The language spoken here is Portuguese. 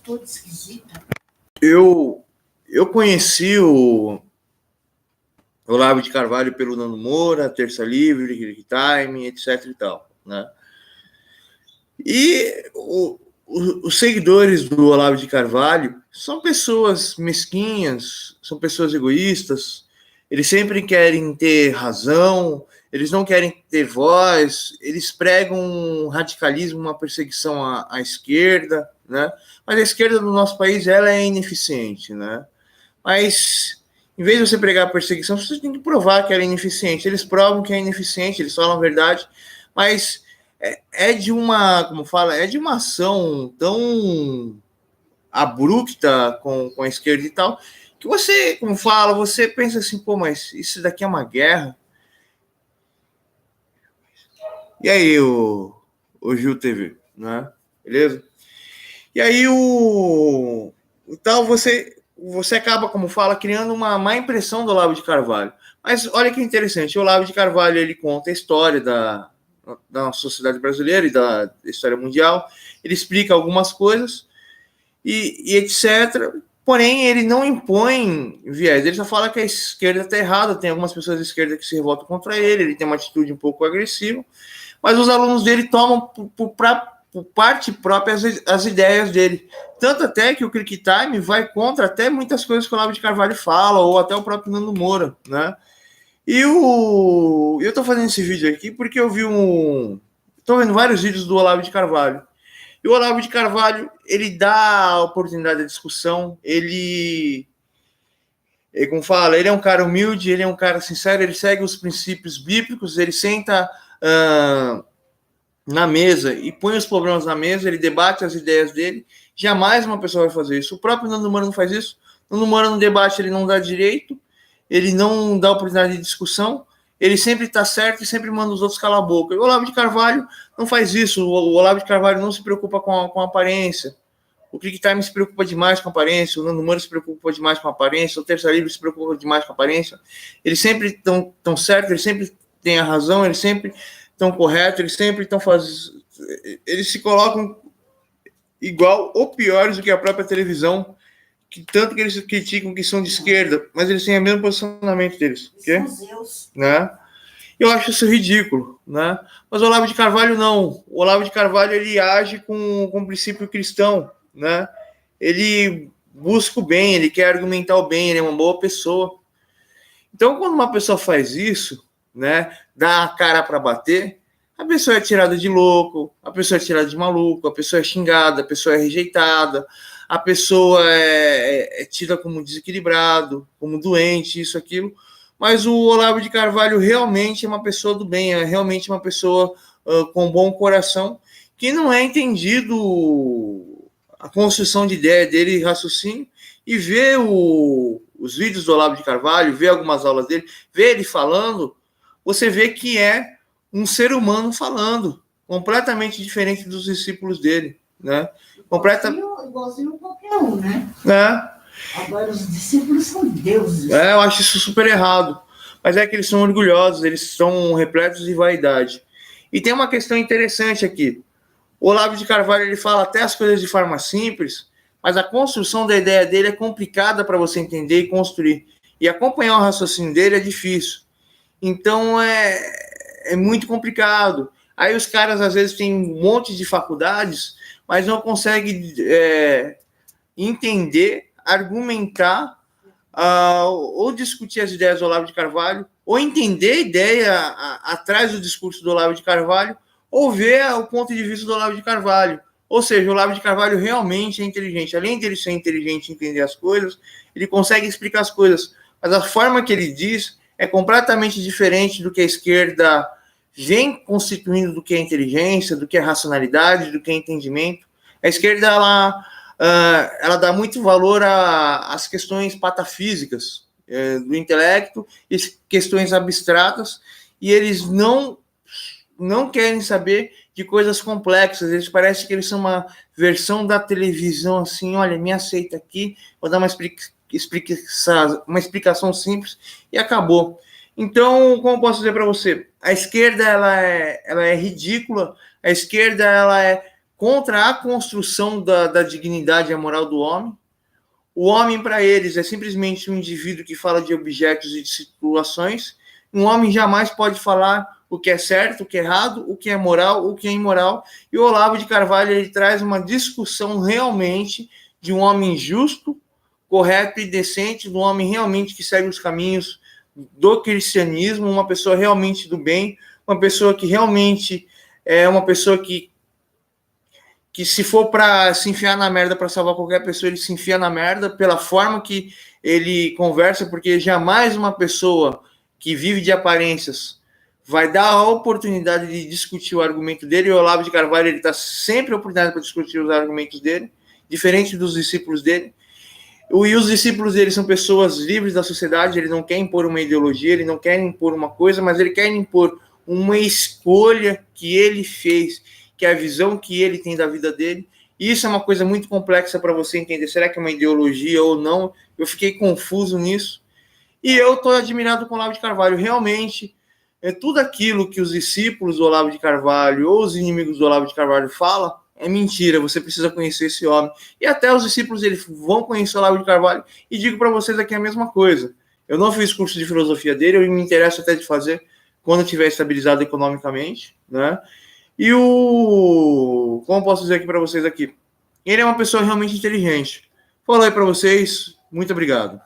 Toda esquisita. Eu conheci o Olavo de Carvalho pelo Nando Moura, Terça Livre, Click Time, etc e tal, né? E os seguidores do Olavo de Carvalho são pessoas mesquinhas, são pessoas egoístas, eles sempre querem ter razão, eles não querem ter voz, eles pregam um radicalismo, uma perseguição à esquerda, né? Mas a esquerda do nosso país, ela é ineficiente, né? Mas, em vez de você pregar a perseguição, você tem que provar que ela é ineficiente. Eles provam que é ineficiente, eles falam a verdade, mas é de uma, como fala, é de uma ação tão abrupta com a esquerda e tal, que você, como fala, você pensa assim, pô, mas isso daqui é uma guerra? E aí, o Gil TV, né? Beleza? E aí, o tal, você acaba, como fala, criando uma má impressão do Olavo de Carvalho. Mas olha que interessante, o Olavo de Carvalho, ele conta a história da sociedade brasileira e da história mundial, ele explica algumas coisas e etc. Porém, ele não impõe viés, ele só fala que a esquerda está errada, tem algumas pessoas da esquerda que se revoltam contra ele tem uma atitude um pouco agressiva, mas os alunos dele tomam por parte própria as ideias dele. Tanto até que o Click Time vai contra até muitas coisas que o Olavo de Carvalho fala, ou até o próprio Nando Moura, né? E eu tô fazendo esse vídeo aqui porque eu vi tô vendo vários vídeos do Olavo de Carvalho. E o Olavo de Carvalho, ele dá a oportunidade à discussão, como fala, ele é um cara humilde, ele é um cara sincero, ele segue os princípios bíblicos, ele senta na mesa e põe os problemas na mesa, ele debate as ideias dele. Jamais uma pessoa vai fazer isso. O próprio Nando Moura não faz isso. O Nando Moura no debate, ele não dá direito, ele não dá oportunidade de discussão, ele sempre está certo e sempre manda os outros calar a boca. E o Olavo de Carvalho não faz isso. O Olavo de Carvalho não se preocupa com a aparência. O Click Time se preocupa demais com a aparência, o Nando Moura se preocupa demais com a aparência, o Terça Livre se preocupa demais com a aparência. Eles sempre estão certos, eles sempre têm a razão, eles sempre estão corretos, eles sempre estão fazendo... Eles se colocam igual ou piores do que a própria televisão, que tanto que eles criticam que são de esquerda, mas eles têm o mesmo posicionamento deles. Né? Eu acho isso ridículo, né? Mas o Olavo de Carvalho não. O Olavo de Carvalho, ele age com o princípio cristão, né? Ele busca o bem, ele quer argumentar o bem, ele é uma boa pessoa. Então, quando uma pessoa faz isso, né, dá a cara para bater, a pessoa é tirada de louco, a pessoa é tirada de maluco, a pessoa é xingada, a pessoa é rejeitada, a pessoa é tida como desequilibrado, como doente, isso, aquilo. Mas o Olavo de Carvalho realmente é uma pessoa do bem, é realmente uma pessoa com bom coração, que não é entendido a construção de ideia dele e raciocínio, e vê os vídeos do Olavo de Carvalho, vê algumas aulas dele, vê ele falando, você vê que é um ser humano falando, completamente diferente dos discípulos dele, né? Igualzinho qualquer um, né? Agora, os discípulos são deuses. Eu acho isso super errado. Mas é que eles são orgulhosos, eles são repletos de vaidade. E tem uma questão interessante aqui. O Olavo de Carvalho, ele fala até as coisas de forma simples, mas a construção da ideia dele é complicada para você entender e construir. E acompanhar o raciocínio dele é difícil. Então, é muito complicado. Aí os caras, às vezes, têm um monte de faculdades, mas não conseguem entender, argumentar, ou discutir as ideias do Olavo de Carvalho, ou entender a ideia atrás do discurso do Olavo de Carvalho, ou ver o ponto de vista do Olavo de Carvalho. Ou seja, o Olavo de Carvalho realmente é inteligente. Além de ele ser inteligente e entender as coisas, ele consegue explicar as coisas. Mas a forma que ele diz é completamente diferente do que a esquerda vem constituindo, do que é inteligência, do que é racionalidade, do que é entendimento. A esquerda, ela dá muito valor às questões patafísicas do intelecto e questões abstratas, e eles não querem saber de coisas complexas. Eles parecem que eles são uma versão da televisão, assim, olha, me aceita aqui, vou dar uma explicação simples e acabou. Então, como posso dizer para você, a esquerda ela é ridícula, a esquerda ela é contra a construção da dignidade e a moral do homem. O homem, para eles, é simplesmente um indivíduo que fala de objetos e de situações. Um homem jamais pode falar o que é certo, o que é errado, o que é moral, o que é imoral. E o Olavo de Carvalho, ele traz uma discussão realmente de um homem justo, correto e decente, de um homem realmente que segue os caminhos do cristianismo, uma pessoa realmente do bem, uma pessoa que realmente é uma pessoa que se for para se enfiar na merda para salvar qualquer pessoa, ele se enfia na merda pela forma que ele conversa, porque jamais uma pessoa que vive de aparências vai dar a oportunidade de discutir o argumento dele. E o Olavo de Carvalho, ele está sempre a oportunidade para discutir os argumentos dele, diferente dos discípulos dele. E os discípulos dele são pessoas livres da sociedade, ele não quer impor uma ideologia, ele não quer impor uma coisa, mas ele quer impor uma escolha que ele fez, que é a visão que ele tem da vida dele. Isso é uma coisa muito complexa para você entender. Será que é uma ideologia ou não? Eu fiquei confuso nisso. E eu estou admirado com o Olavo de Carvalho. Realmente, tudo aquilo que os discípulos do Olavo de Carvalho ou os inimigos do Olavo de Carvalho falam é mentira. Você precisa conhecer esse homem. E até os discípulos dele vão conhecer o Olavo de Carvalho. E digo para vocês aqui a mesma coisa. Eu não fiz curso de filosofia dele, eu me interesso até de fazer quando eu estiver estabilizado economicamente, né? E como posso dizer aqui para vocês aqui? Ele é uma pessoa realmente inteligente. Falou aí para vocês. Muito obrigado.